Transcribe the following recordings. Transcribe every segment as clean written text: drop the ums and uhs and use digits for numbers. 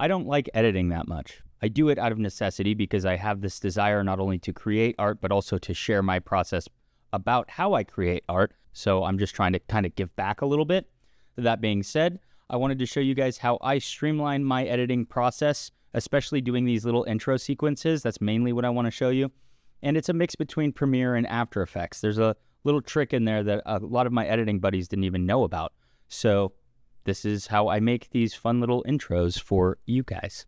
I don't like editing that much. I do it out of necessity because I have this desire not only to create art, but also to share my process about how I create art. So I'm just trying to kind of give back a little bit. That being said, I wanted to show you guys how I streamline my editing process, especially doing these little intro sequences. That's mainly what I want to show you. And it's a mix between Premiere and After Effects. There's a little trick in there that a lot of my editing buddies didn't even know about. So this is how I make these fun little intros for you guys.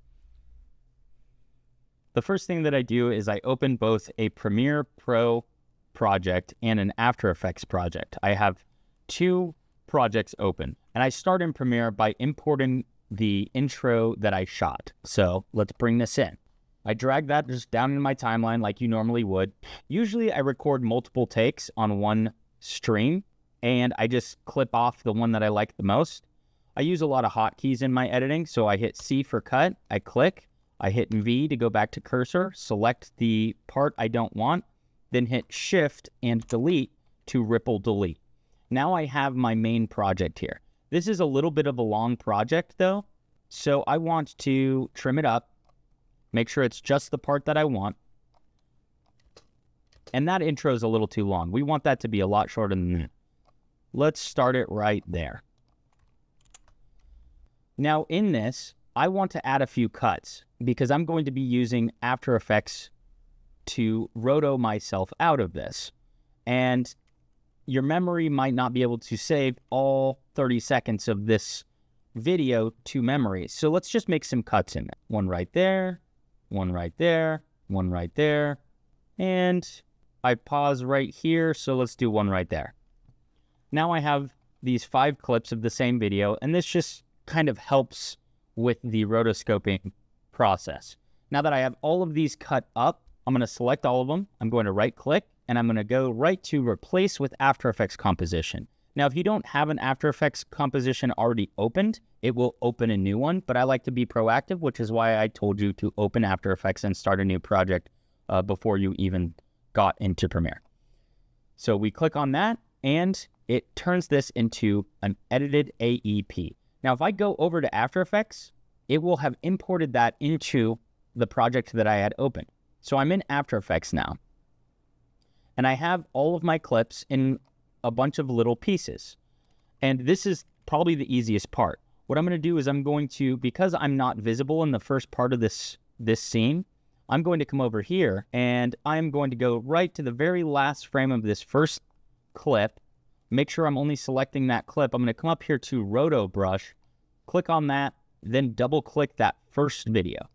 The first thing that I do is I open both a Premiere Pro project and an After Effects project. I have two projects open, and I start in Premiere by importing the intro that I shot. So let's bring this in. I drag that just down in my timeline like you normally would. Usually I record multiple takes on one stream, and I just clip off the one that I like the most. I use a lot of hotkeys in my editing, so I hit C for cut, I click, I hit V to go back to cursor, select the part I don't want, then hit Shift and Delete to ripple delete. Now I have my main project here. This is a little bit of a long project though, so I want to trim it up, make sure it's just the part that I want. And that intro is a little too long. We want that to be a lot shorter than that. Let's start it right there. Now in this, I want to add a few cuts because I'm going to be using After Effects to roto myself out of this. And your memory might not be able to save all 30 seconds of this video to memory. So let's just make some cuts in it. One right there, one right there, one right there. And I pause right here, so let's do one right there. Now I have these 5 clips of the same video, and this just kind of helps with the rotoscoping process. Now that I have all of these cut up, I'm going to select all of them. I'm going to right click, and I'm going to go right to replace with After Effects composition. Now, if you don't have an After Effects composition already opened, it will open a new one, but I like to be proactive, which is why I told you to open After Effects and start a new project before you even got into Premiere. So we click on that, and it turns this into an edited AEP. Now, if I go over to After Effects, it will have imported that into the project that I had opened. So I'm in After Effects now, and I have all of my clips in a bunch of little pieces. And this is probably the easiest part. What I'm going to do is I'm going to, because I'm not visible in the first part of this scene, I'm going to come over here, and I'm going to go right to the very last frame of this first clip. Make sure I'm only selecting that clip. I'm going to come up here to Roto brush, click on that, then double click that first video.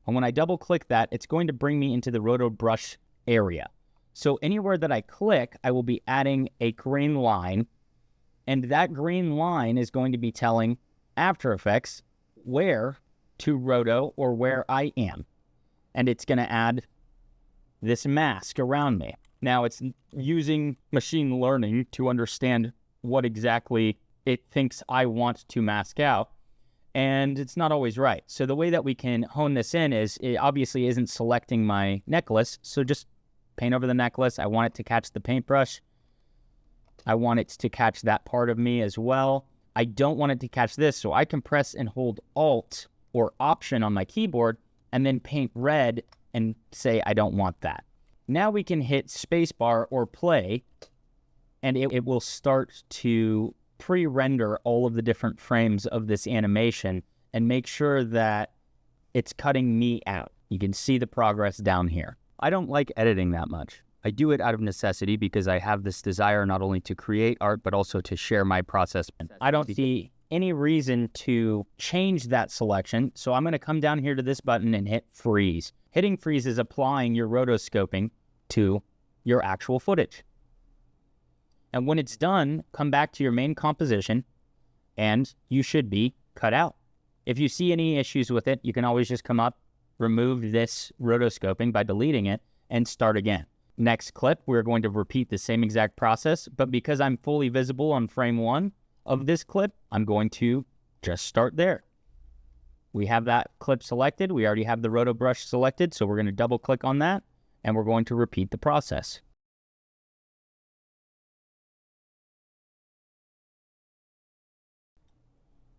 And when I double click that, it's going to bring me into the Roto brush area. So anywhere that I click, I will be adding a green line, and that green line is going to be telling After Effects where to roto or where I am. And it's going to add this mask around me. Now, it's using machine learning to understand what exactly it thinks I want to mask out, and it's not always right. So the way that we can hone this in is it obviously isn't selecting my necklace, so just paint over the necklace. I want it to catch the paintbrush. I want it to catch that part of me as well. I don't want it to catch this, so I can press and hold Alt or Option on my keyboard and then paint red and say I don't want that. Now we can hit spacebar or play, and it will start to pre-render all of the different frames of this animation and make sure that it's cutting me out. You can see the progress down here. I don't like editing that much. I do it out of necessity because I have this desire not only to create art, but also to share my process. I don't see any reason to change that selection, so I'm going to come down here to this button and hit freeze. Hitting freeze is applying your rotoscoping to your actual footage. And when it's done, come back to your main composition, and you should be cut out. If you see any issues with it, you can always just come up, remove this rotoscoping by deleting it, and start again. Next clip, we're going to repeat the same exact process, but because I'm fully visible on frame 1 of this clip, I'm going to just start there. We have that clip selected. We already have the roto brush selected, so we're going to double click on that, and we're going to repeat the process.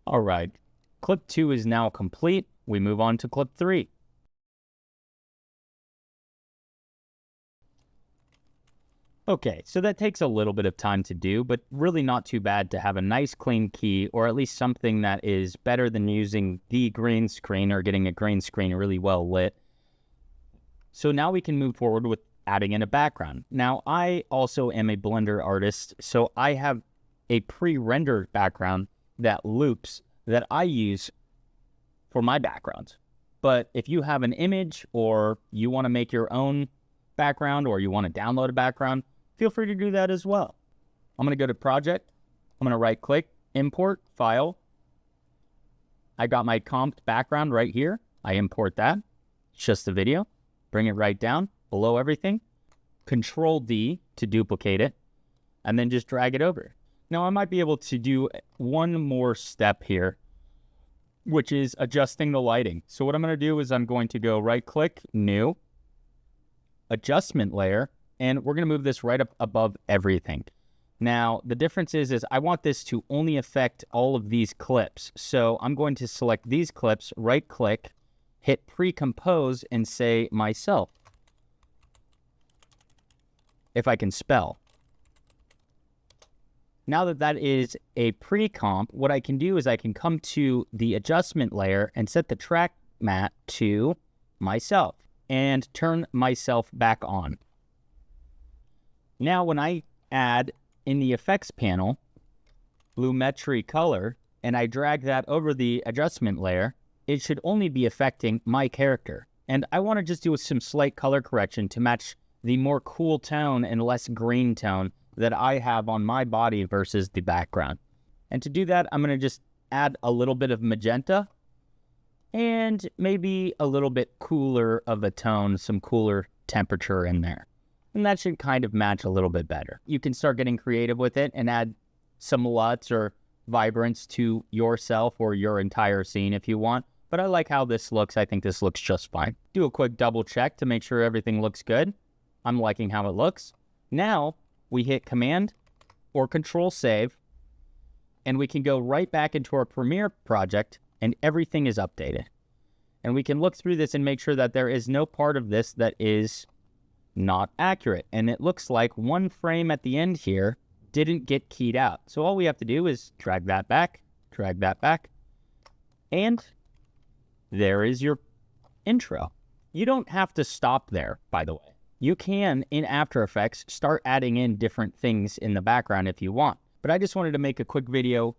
All right, clip 2 is now complete. we move on to clip 3. Okay, so that takes a little bit of time to do, but really not too bad to have a nice clean key, or at least something that is better than using the green screen or getting a green screen really well lit. So now we can move forward with adding in a background. Now, I also am a Blender artist, so I have a pre-rendered background that loops that I use for my backgrounds. But if you have an image or you want to make your own background or you want to download a background, feel free to do that as well. I'm going to go to Project. I'm going to right click, Import, File. I got my comped background right here. I import that. It's just the video. Bring it right down below everything. Control D to duplicate it, and then just drag it over. Now I might be able to do one more step here, which is adjusting the lighting. So what I'm going to do is I'm going to go right click, New, Adjustment Layer, and we're going to move this right up above everything. Now the difference is I want this to only affect all of these clips. So I'm going to select these clips, right click, hit pre-compose and say myself, if I can spell. Now that that is a pre-comp, what I can do is I can come to the adjustment layer and set the track matte to myself and turn myself back on. Now when I add in the effects panel, Lumetri color, and I drag that over the adjustment layer, it should only be affecting my character. And I want to just do some slight color correction to match the more cool tone and less green tone that I have on my body versus the background. And to do that, I'm going to just add a little bit of magenta and maybe a little bit cooler of a tone, some cooler temperature in there. And that should kind of match a little bit better. You can start getting creative with it and add some LUTs or vibrance to yourself or your entire scene if you want. But I like how this looks. I think this looks just fine. Do a quick double check to make sure everything looks good. I'm liking how it looks. Now we hit Command or Control Save, and we can go right back into our Premiere project, and everything is updated. And we can look through this and make sure that there is no part of this that is not accurate. And it looks like one frame at the end here didn't get keyed out. So all we have to do is drag that back, and there is your intro. You don't have to stop there, by the way. You can, in After Effects, start adding in different things in the background if you want. But I just wanted to make a quick video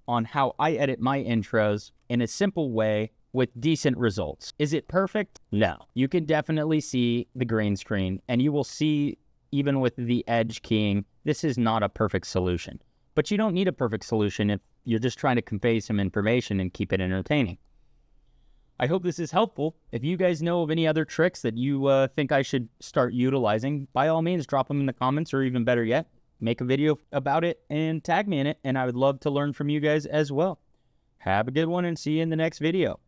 on how I edit my intros in a simple way with decent results. Is it perfect? No. You can definitely see the green screen, and you will see, even with the edge keying, this is not a perfect solution. But you don't need a perfect solution if you're just trying to convey some information and keep it entertaining. I hope this is helpful. If you guys know of any other tricks that you think I should start utilizing, by all means, drop them in the comments, or even better yet, make a video about it and tag me in it, and I would love to learn from you guys as well. Have a good one and see you in the next video.